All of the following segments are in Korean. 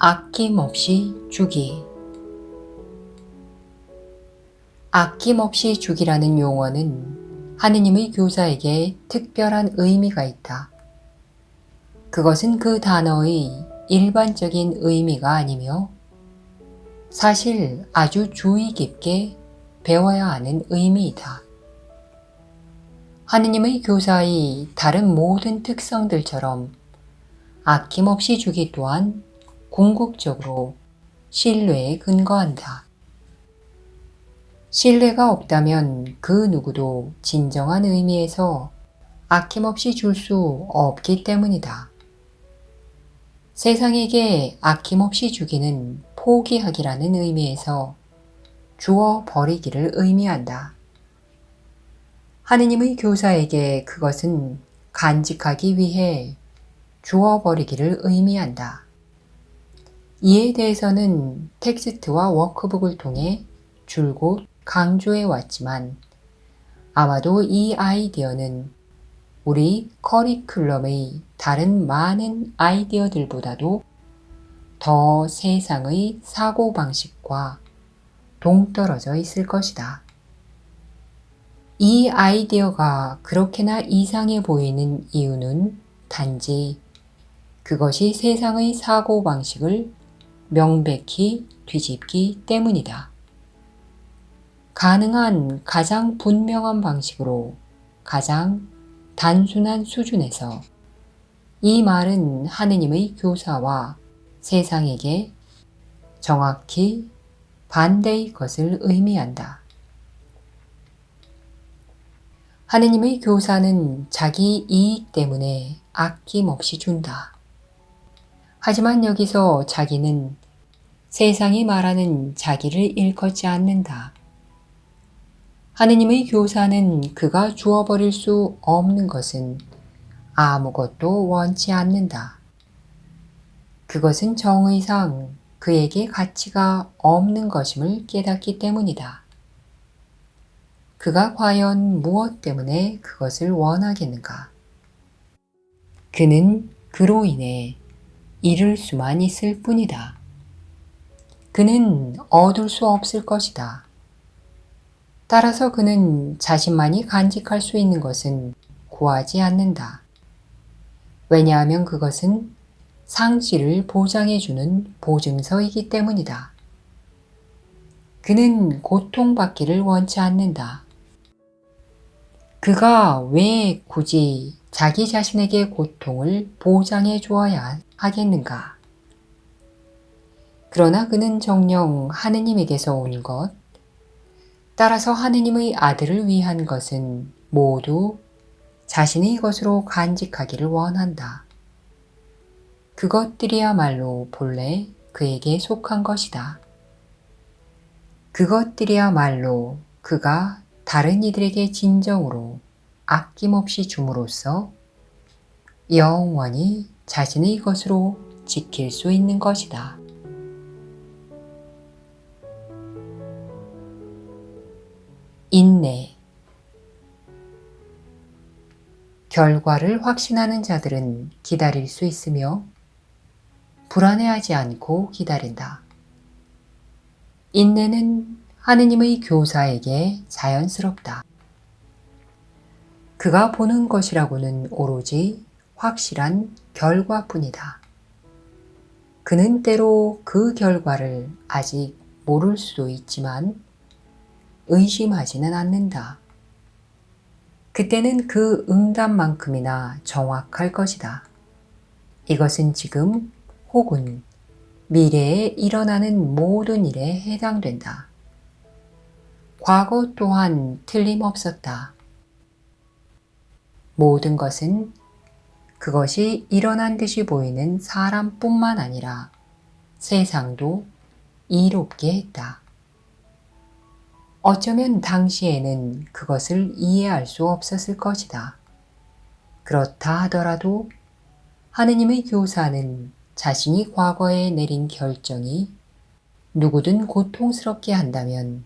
아낌없이 주기. 아낌없이 주기라는 용어는 하느님의 교사에게 특별한 의미가 있다. 그것은 그 단어의 일반적인 의미가 아니며 사실 아주 주의 깊게 배워야 하는 의미이다. 하느님의 교사의 다른 모든 특성들처럼 아낌없이 주기 또한 궁극적으로 신뢰에 근거한다. 신뢰가 없다면 그 누구도 진정한 의미에서 아낌없이 줄 수 없기 때문이다. 세상에게 아낌없이 주기는 포기하기라는 의미에서 주어 버리기를 의미한다. 하느님의 교사에게 그것은 간직하기 위해 주어 버리기를 의미한다. 이에 대해서는 텍스트와 워크북을 통해 줄곧 강조해 왔지만 아마도 이 아이디어는 우리 커리큘럼의 다른 많은 아이디어들보다도 더 세상의 사고방식과 동떨어져 있을 것이다. 이 아이디어가 그렇게나 이상해 보이는 이유는 단지 그것이 세상의 사고방식을 명백히 뒤집기 때문이다. 가능한 가장 분명한 방식으로 가장 단순한 수준에서 이 말은 하느님의 교사와 세상에게 정확히 반대의 것을 의미한다. 하느님의 교사는 자기 이익 때문에 아낌없이 준다. 하지만 여기서 자기는 세상이 말하는 자기를 일컫지 않는다. 하느님의 교사는 그가 주어버릴 수 없는 것은 아무것도 원치 않는다. 그것은 정의상 그에게 가치가 없는 것임을 깨닫기 때문이다. 그가 과연 무엇 때문에 그것을 원하겠는가? 그는 그로 인해 잃을 수만 있을 뿐이다. 그는 얻을 수 없을 것이다. 따라서 그는 자신만이 간직할 수 있는 것은 구하지 않는다. 왜냐하면 그것은 상실을 보장해주는 보증서이기 때문이다. 그는 고통받기를 원치 않는다. 그가 왜 굳이 자기 자신에게 고통을 보장해 주어야 하겠는가? 그러나 그는 정녕 하느님에게서 온 것, 따라서 하느님의 아들을 위한 것은 모두 자신의 것으로 간직하기를 원한다. 그것들이야말로 본래 그에게 속한 것이다. 그것들이야말로 그가 다른 이들에게 진정으로 아낌없이 줌으로써 영원히 자신의 것으로 지킬 수 있는 것이다. 인내. 결과를 확신하는 자들은 기다릴 수 있으며 불안해하지 않고 기다린다. 인내는 하느님의 교사에게 자연스럽다. 그가 보는 것이라고는 오로지 확실한 결과뿐이다. 그는 때로 그 결과를 아직 모를 수도 있지만 의심하지는 않는다. 그때는 그 응답만큼이나 정확할 것이다. 이것은 지금 혹은 미래에 일어나는 모든 일에 해당된다. 과거 또한 틀림없었다. 모든 것은 그것이 일어난 듯이 보이는 사람뿐만 아니라 세상도 이롭게 했다. 어쩌면 당시에는 그것을 이해할 수 없었을 것이다. 그렇다 하더라도 하느님의 교사는 자신이 과거에 내린 결정이 누구든 고통스럽게 한다면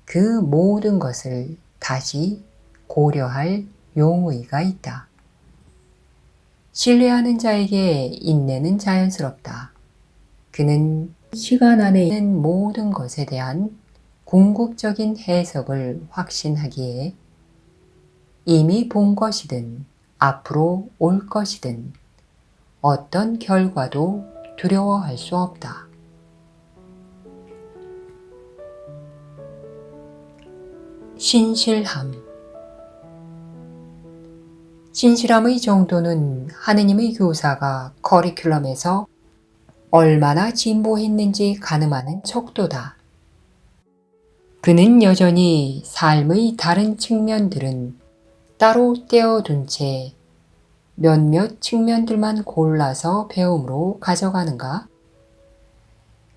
그 모든 것을 다시 고려할 용의가 있다. 신뢰하는 자에게 인내는 자연스럽다. 그는 시간 안에 있는 모든 것에 대한 궁극적인 해석을 확신하기에 이미 본 것이든 앞으로 올 것이든 어떤 결과도 두려워할 수 없다. 신실함. 신실함의 정도는 하느님의 교사가 커리큘럼에서 얼마나 진보했는지 가늠하는 척도다. 그는 여전히 삶의 다른 측면들은 따로 떼어둔 채 몇몇 측면들만 골라서 배움으로 가져가는가?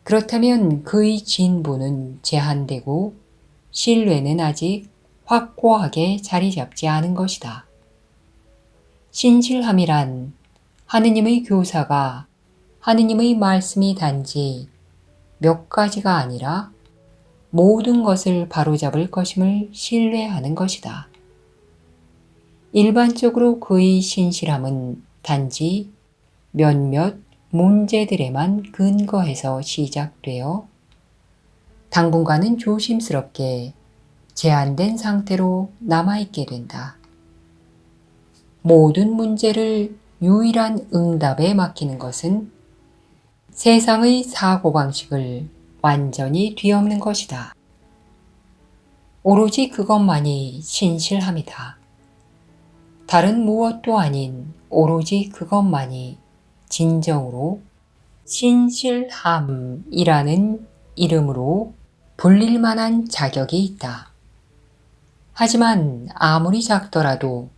그렇다면 그의 진보는 제한되고 신뢰는 아직 확고하게 자리 잡지 않은 것이다. 신실함이란 하느님의 교사가 하느님의 말씀이 단지 몇 가지가 아니라 모든 것을 바로잡을 것임을 신뢰하는 것이다. 일반적으로 그의 신실함은 단지 몇몇 문제들에만 근거해서 시작되어 당분간은 조심스럽게 제한된 상태로 남아있게 된다. 모든 문제를 유일한 응답에 맡기는 것은 세상의 사고방식을 완전히 뒤엎는 것이다. 오로지 그것만이 신실함이다. 다른 무엇도 아닌 오로지 그것만이 진정으로 신실함이라는 이름으로 불릴 만한 자격이 있다. 하지만 아무리 작더라도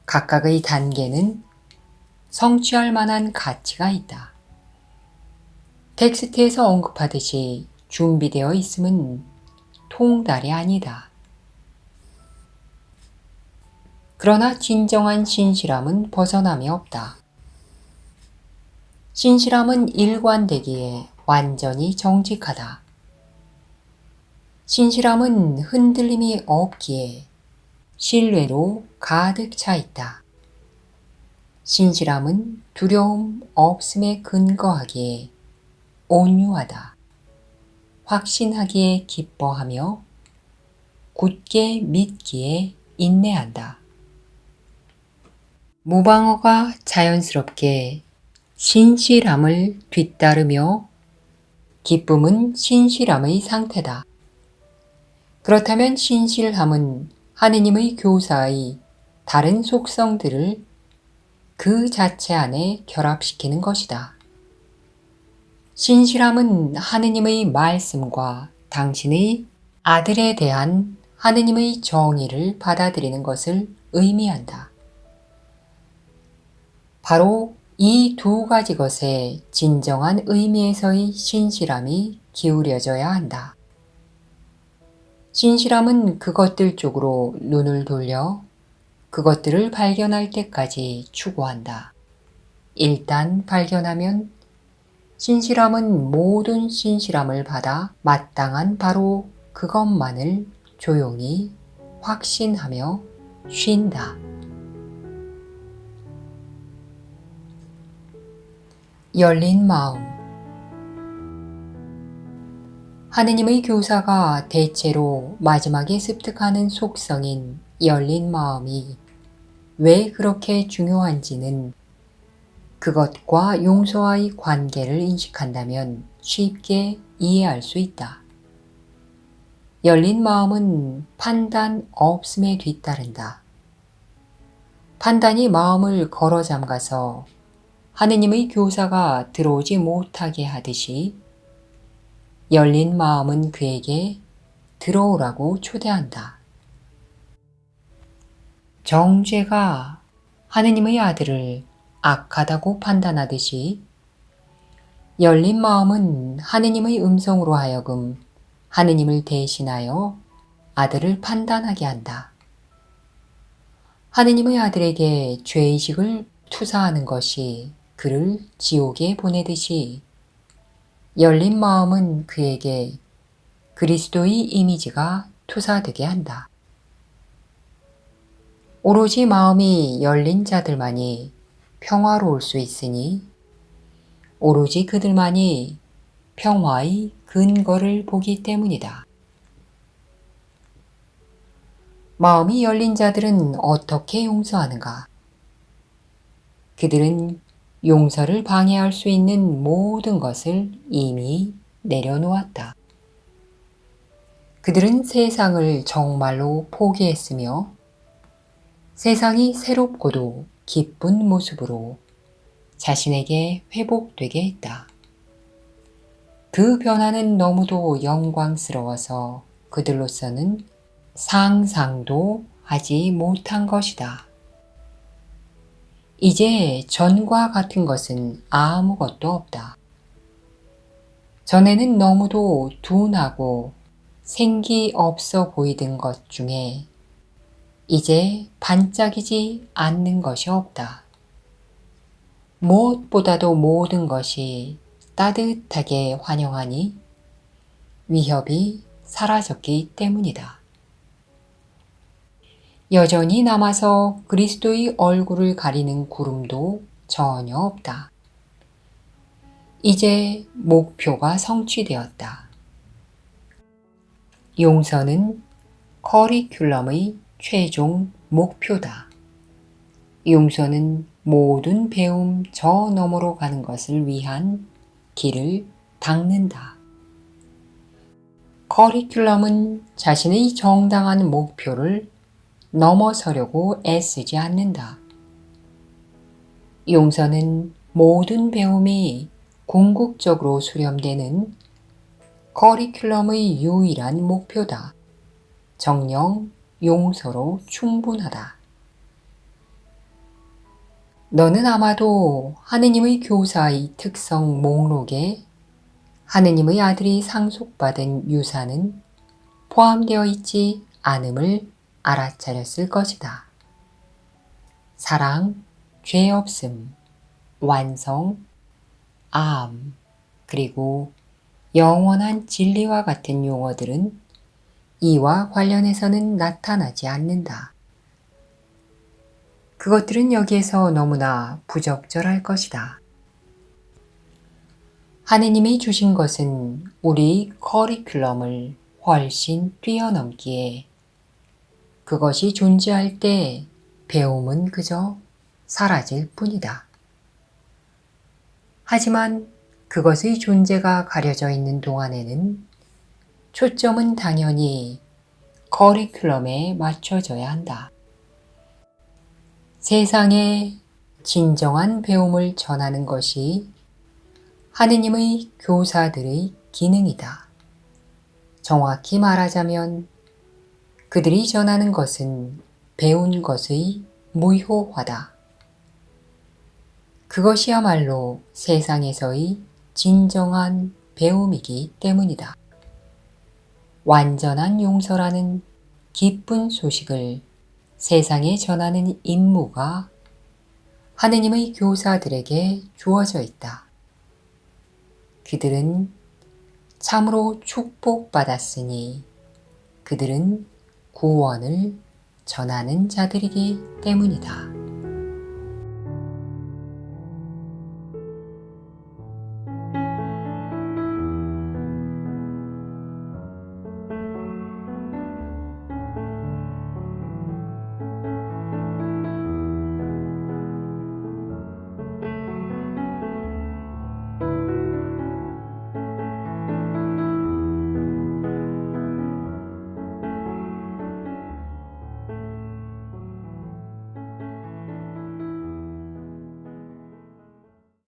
각각의 단계는 성취할 만한 가치가 있다. 텍스트에서 언급하듯이 준비되어 있음은 통달이 아니다. 그러나 진정한 신실함은 벗어남이 없다. 신실함은 일관되기에 완전히 정직하다. 신실함은 흔들림이 없기에 신뢰로 가득 차 있다. 신실함은 두려움 없음에 근거하기에 온유하다. 확신하기에 기뻐하며 굳게 믿기에 인내한다. 모방어가 자연스럽게 신실함을 뒤따르며 기쁨은 신실함의 상태다. 그렇다면 신실함은 하느님의 교사의 다른 속성들을 그 자체 안에 결합시키는 것이다. 신실함은 하느님의 말씀과 당신의 아들에 대한 하느님의 정의를 받아들이는 것을 의미한다. 바로 이 두 가지 것에 진정한 의미에서의 신실함이 기울여져야 한다. 신실함은 그것들 쪽으로 눈을 돌려 그것들을 발견할 때까지 추구한다. 일단 발견하면 신실함은 모든 신실함을 받아 마땅한 바로 그것만을 조용히 확신하며 쉰다. 열린 마음. 하느님의 교사가 대체로 마지막에 습득하는 속성인 열린 마음이 왜 그렇게 중요한지는 그것과 용서와의 관계를 인식한다면 쉽게 이해할 수 있다. 열린 마음은 판단 없음에 뒤따른다. 판단이 마음을 걸어 잠가서 하느님의 교사가 들어오지 못하게 하듯이 열린 마음은 그에게 들어오라고 초대한다. 정죄가 하느님의 아들을 악하다고 판단하듯이 열린 마음은 하느님의 음성으로 하여금 하느님을 대신하여 아들을 판단하게 한다. 하느님의 아들에게 죄의식을 투사하는 것이 그를 지옥에 보내듯이 열린 마음은 그에게 그리스도의 이미지가 투사되게 한다. 오로지 마음이 열린 자들만이 평화로울 수 있으니 오로지 그들만이 평화의 근거를 보기 때문이다. 마음이 열린 자들은 어떻게 용서하는가? 그들은 용서를 방해할 수 있는 모든 것을 이미 내려놓았다. 그들은 세상을 정말로 포기했으며 세상이 새롭고도 기쁜 모습으로 자신에게 회복되게 했다. 그 변화는 너무도 영광스러워서 그들로서는 상상도 하지 못한 것이다. 이제 전과 같은 것은 아무것도 없다. 전에는 너무도 둔하고 생기 없어 보이던 것 중에 이제 반짝이지 않는 것이 없다. 무엇보다도 모든 것이 따뜻하게 환영하니 위협이 사라졌기 때문이다. 여전히 남아서 그리스도의 얼굴을 가리는 구름도 전혀 없다. 이제 목표가 성취되었다. 용서는 커리큘럼의 최종 목표다. 용서는 모든 배움 저 너머로 가는 것을 위한 길을 닦는다. 커리큘럼은 자신의 정당한 목표를 넘어서려고 애쓰지 않는다. 용서는 모든 배움이 궁극적으로 수렴되는 커리큘럼의 유일한 목표다. 정녕 용서로 충분하다. 너는 아마도 하느님의 교사의 특성 목록에 하느님의 아들이 상속받은 유산은 포함되어 있지 않음을 알아차렸을 것이다. 사랑, 죄 없음, 완성, 암, 그리고 영원한 진리와 같은 용어들은 이와 관련해서는 나타나지 않는다. 그것들은 여기에서 너무나 부적절할 것이다. 하느님이 주신 것은 우리 커리큘럼을 훨씬 뛰어넘기에 그것이 존재할 때 배움은 그저 사라질 뿐이다. 하지만 그것의 존재가 가려져 있는 동안에는 초점은 당연히 커리큘럼에 맞춰져야 한다. 세상에 진정한 배움을 전하는 것이 하느님의 교사들의 기능이다. 정확히 말하자면 그들이 전하는 것은 배운 것의 무효화다. 그것이야말로 세상에서의 진정한 배움이기 때문이다. 완전한 용서라는 기쁜 소식을 세상에 전하는 임무가 하느님의 교사들에게 주어져 있다. 그들은 참으로 축복받았으니 그들은 구원을 전하는 자들이기 때문이다.